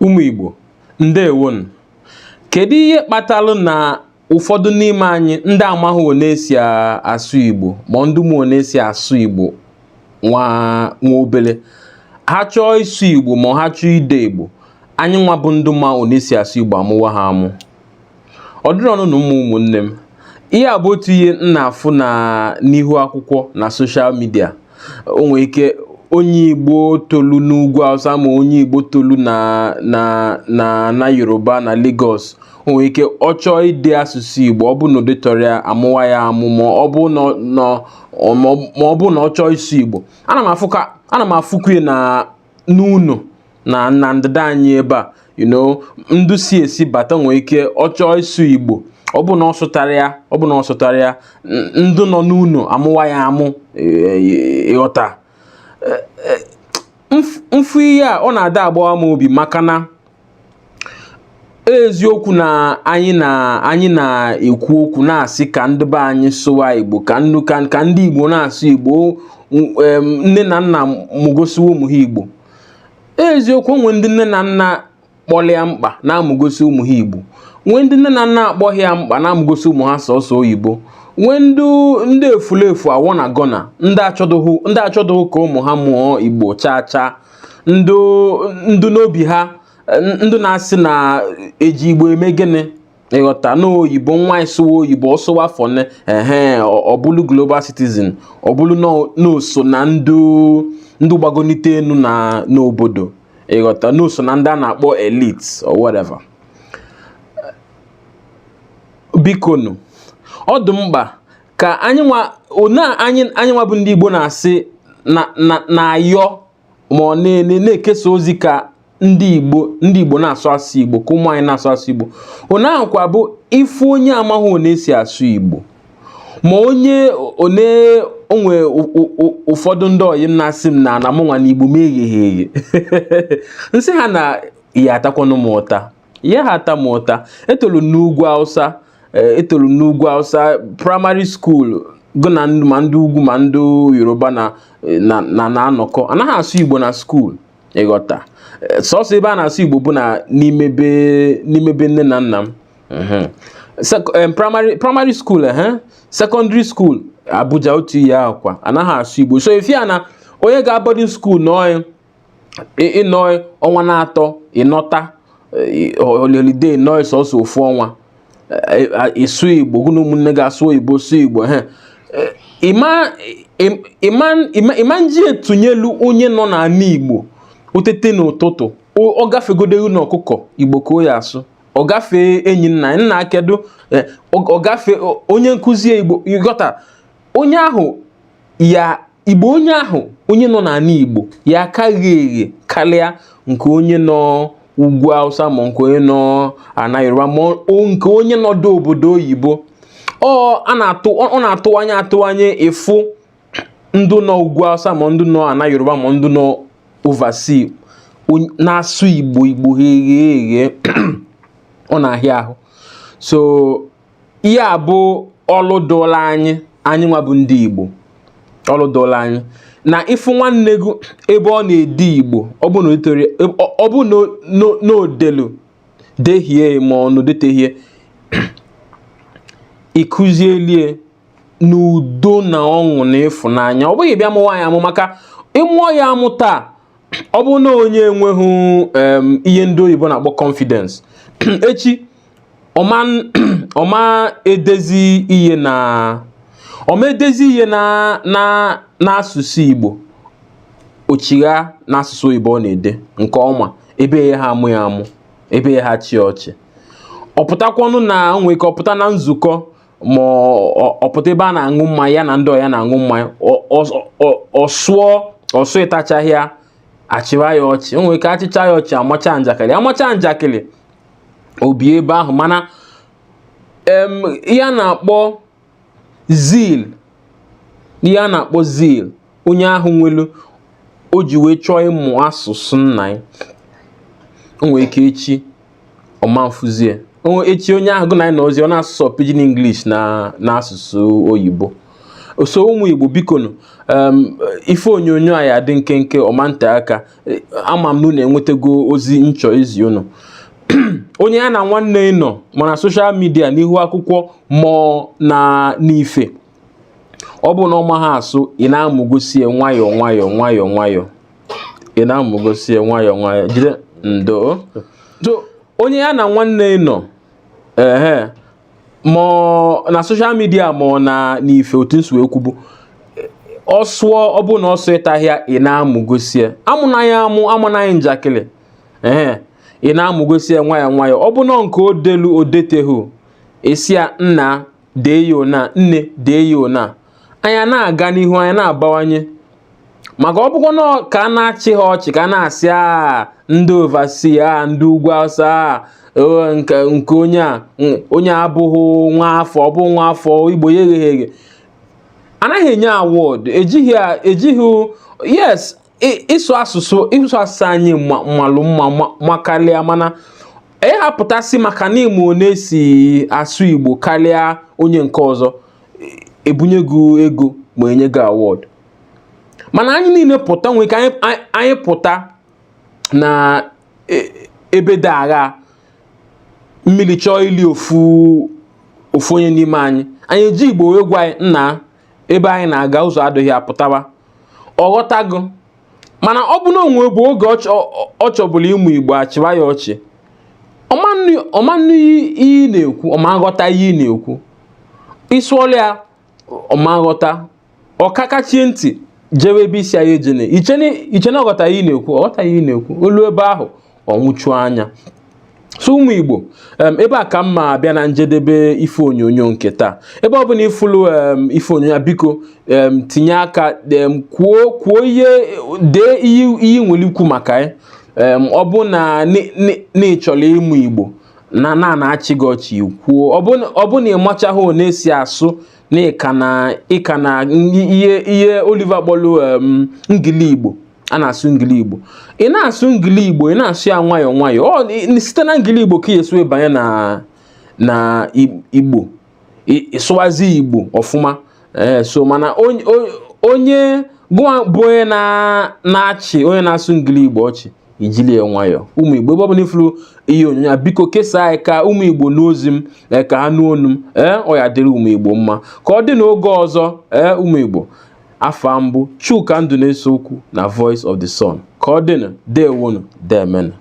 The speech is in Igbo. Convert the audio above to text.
Ụmụ Igbo, ndewonu. Kedu ihe kpatalụ na ụfọdụ n'ime anyị ndị amaghị one esi asụ Igbo ma ndị mụ one esi asụ Igbo nwa obele, ha chọọ ịsụ Igbo ma ha chọọ ide Igbo, anyị nwa bụ ndị ma one esi asụ Igbo amụwa ha amụ. Ọ dịrị ọnụ na ụmụnne m, ihe a bụ otu ihe m na-afụ n'ihu akwụkwọ na soshal midia. O nwere ike onye Igbo tolu n'ugwu Hausa ma onye Igbo tolu na Yoruba na Lagos, o nwere ike ọ chọọ ide asụsụ Igbo, ọ bụ na odetoria amụwa ya amụ, ma ọ bụ na ọ chọọ ịsụ Igbo. Ana m afụkwa na n'ụnọ na ndịda anyị ebe a, ndụ si esi bata, nwere ike ọ chọọ ịsụ Igbo, ọ bụ na ọ sụtara ya ndụ nọ n'ụnọ amụwa ya amụ, ịghọta. Mfu ihe a ọ na-ada agbawa m obi, maka na eziokwu na anyị na-ekwu okwu na-asị ka ndị be anyị sụwa Igbo, ka ndị Igbo na-asụ Igbo, nne na nna mụgosiwo ụmụ ha Igbo. Eziokwu, nwee ndị nne na nna kpọrọ ya mkpa na-amụgosi ụmụ ha Igbo, nwee ndị nne na nna akpọghị ya mkpa na-amụgosi ụmụ ha sọsọ oyibo, nwee ndị efulefu awọ na gọna, ndị achọdụghị ka ụmụ ha mụọ Igbo chaa, ndụ n'obi ha, ndụ na-asị na eji Igbo eme gịnị, ịghọta, n'oyibo nwa ịsụwa oyibo ọsụwa fọne, ọ bụrụ global citizen, ọ bụrụ n'oso na ndụ gbagonite enu n'obodo, ịghọta, n'oso na ndị a na-akpọ elite or whatever. Bikonu, ọ dị mkpa ka anyị nwa bụ ndị Igbo na-asị na-ayọ ma ọ na-ekesa ozi ka ndị Igbo na-asụ asụ Igbo, ka ụmụ anyị na-asụ asụ Igbo. Ọ na-akwa bụ ifu onye amaghị one esi asụ Igbo, ma onwe ụfọdụ ndị oyi m na-asị m na mụnwa na Igbo m egheghị eghe nsị ha na ihe atakwanụ m ụta, ihe ha ata m ụta. Etolu n'ugwu Hausa primary school gụ na ma ndị ugwu ma ndị Yoruba na-anọkọ, anaghị asụ Igbo na school, ịghọta. Sọsọ ebe a na-asụ Igbo bụ na n'ime be nne na nna m. Primary school, secondary school Abuja, otu ihe akwa anaghị asụ Igbo. So ifia na onye ga boarding school ịnọ ọnwa na-atọ, ịnọta holiday nọọ sọsọ ofu ọnwa, ịsụ Igbo, gụ na ụmụnne ga-asụ Igbo, sụ Igbo. Ịma nji etunyelu onye nọ n'ala Igbo otete n'ụtụtụ, ọ gafegodeghị n'ọkụkọ Igbo ka o ya asụ, ọ gafee enyi nna kedu, ọ gafee onye nkụzi Igbo, ịghọta. Onye ahụ Igbo, onye nọ n'ala Igbo ya akaghị eghe karịa nke onye nọ ugwu Hausa, ma nke onye nọ ana Yoruba, ma nke onye nọdụ obodo oyibo. Ọ na-atụwanye ịfụ ndụ nọ ugwu Hausa, ma ndụ nọ ana Yoruba, ma ndụ nọ overseas na-asụ Igbo eghe ọ na-ahịa ahụ. So ihe a bụ ọlụ dọla anyị nwa bụ ndị Igbo, ọlụ dọla anyị na ịfụ nwanne gị ebe ọ na-ede Igbo, ọ bụ na odelu dehie ma ọ nodeteghie, ịkụzielie n'udo na ọṅụ na ịfụnanya. Ọ bụghị bịa mụwa ya amụ, maka ịmụọ ya amụ taa, ọ bụ na onye enweghị ihe ndị oyibo na-akpọ confidence, echi ọma edezi ihe n'asụsụ Igbo, ochigha n'asụsụ oyibo ọ na-ede nke ọma, ebe ya ha amụ ya amụ, ebe ya ha chi ọchị. Ọpụtakwanụ na nwee ka ọpụta na nzukọ, ma ọpụta ebe a na-aṅụ mmanya, ya na ndị ọya na-aṅụ mmanya, ọsụ ịtachaghị ya, achịwa ya ọchị. O nwere ka achịcha ya ọchị, amacha njakịrị obi ebe ahụ. Mana ihe a na-akpọ zeal, onye ahụ nwelu o ji wee chọọ ịmụ asụsụ nna ya, o nwere ike echi ọma mfuzie, echi onye ahụ gụ na anyị na ozi ọ na-asụsụ pidgin English na asụsụ oyibo. so ụmụ Igbo bikonu ife onyonyo a ya dị nkenke ọmante aka ama m na enwetago ozi nchọ izi unu onye ya na nwanne nọ mana social media n'ihu akwụkwọ ma na n'ife ọ bụ na ọma ha asụ ị na-amụgosi nwayọọ nwayọọ ị na-amụgosi nwayọọ jide ndo so onye ya na nwanne nọ ma na social media ma na n'ife otu nsu ekwubu ọsụọ ọ bụ na ọsọ ịtahịa ị na-amụgosi amụna ya amụna ya njakịrị ị na-amụgosi nwayọọ ọ bụ na nke odelu odetehu esi ya nna dee ya ona nne dee ya ona anya na-aga n'ihu anya na-abawanye maka ọ bụkwa na ka a na-achị ha ọchị ka a na-asị ndị ovasi ndị ugwu Hausa nke onye abụghị nwa afọ ọ bụ nwa afọ Igbo ya eghe anaghị enye award ejighị yes ịsụ asụsụ anyị malụ mma makarịa mana hapụtasị maka na ịmụ na-esi asụ Igbo karịa onye nke ọzọ ebunye gị ego ma enye gị award mana anyị niile pụta nwere ka anyị pụta na ebe dị agha mmiri chọọ ili ofu onye n'ime anyị eji Igbo wee gwa anyị nna ebe anyị na-aga ụzọ adịghị apụtaba ọghọtago mana ọ bụ na onwe bụ oge ọ chọbụla ịmụ Igbo achịwa ya ọchị ọmanụ iyi na-ekwu ọma nghọta iyi na-ekwu ịsụọla ya ọma nghọta ọkakachie ntị jewe ebe isi anyị ejene ichene ọghọta iyi na-ekwu ọghọta iyi na-ekwu olu ebe ahụ ọnwụchuo anya so ụmụ Igbo ebe a ka mma abịa na njedebe ife onyonyo nke taa ebe ọ bụla ifulu ife onyonyo biko tinye aka kwuo ihe dee ihe nwere ikwu maka ya ọ bụ na ịchọrọ ịmụ Igbo na-achị gị ọchị kwuo ọ bụ na ịmachaghị ọ na-esi asụ na ịka na ihe Oliver kpọlụ ngili Igbo a na-asụ ngili Igbo ị na-asụ ngili Igbo ị na-asụ ya nwayọọ site na ngili Igbo ka esi banye na Igbo ịsụwazi Igbo ọfụma so mana onye bụ onye na-achị onye na-asụ ngili Igbo ọchị ijili ya nwayọọ ụmụ Igbo ebe ọ bụla ifuru ihe onyonyo biko kesaa anyị ka ụmụ Igbo n'ozi m ka ha nụ onu m ọ ya dịrị ụmụ Igbo mma ka ọ dị n'oge ọzọ ụmụ Igbo afa mbụ Chuka Ndụ na-eso okwu na Voice of the Sun ka ọ dịnụ dewonu demenu